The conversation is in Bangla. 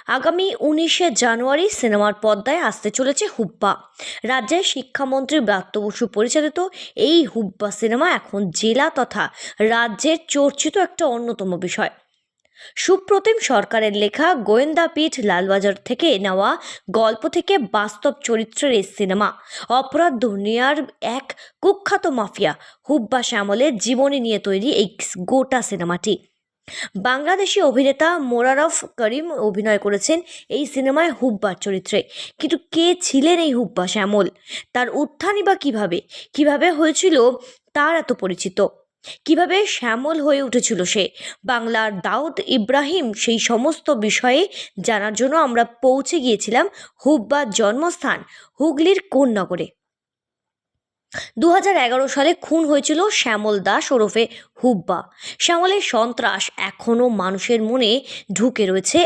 আগামী 19শে জানুয়ারি সিনেমার পর্দায় আসতে চলেছে হুব্বা। রাজ্যের শিক্ষামন্ত্রী ব্রাত্য বসু পরিচালিত এই হুব্বা সিনেমা এখন জেলা তথা রাজ্যের চর্চিত একটা অন্যতম বিষয়। সুপ্রতিম সরকারের লেখা গোয়েন্দাপীঠ লালবাজার থেকে নেওয়া গল্প থেকে বাস্তব চরিত্রের এই সিনেমা অপরাধ দুনিয়ার এক কুখ্যাত মাফিয়া হুব্বা শ্যামলের জীবনী নিয়ে তৈরি এই গোটা সিনেমাটি। বাংলাদেশি অভিনেতা মোরাররফ করিম অভিনয় করেছেন এই সিনেমায় হুব্বার চরিত্রে। কিন্তু কে ছিলেন এই হুব্বা শ্যামল? তার উত্থানই বা কিভাবে হয়েছিল তার এত পরিচিত? কিভাবে শ্যামল হয়ে উঠেছিল সে? বাংলার দাউদ ইব্রাহিম, সেই সমস্ত বিষয়ে জানার জন্য আমরা পৌঁছে গিয়েছিলাম হুব্বার জন্মস্থান হুগলির কোন নগরে। 2011 সালে খুন হয়েছিল শ্যামল দাস ওরফে হুব্বা। শ্যামলের সন্ত্রাস এখনো মানুষের মনে ঢুকে রয়েছে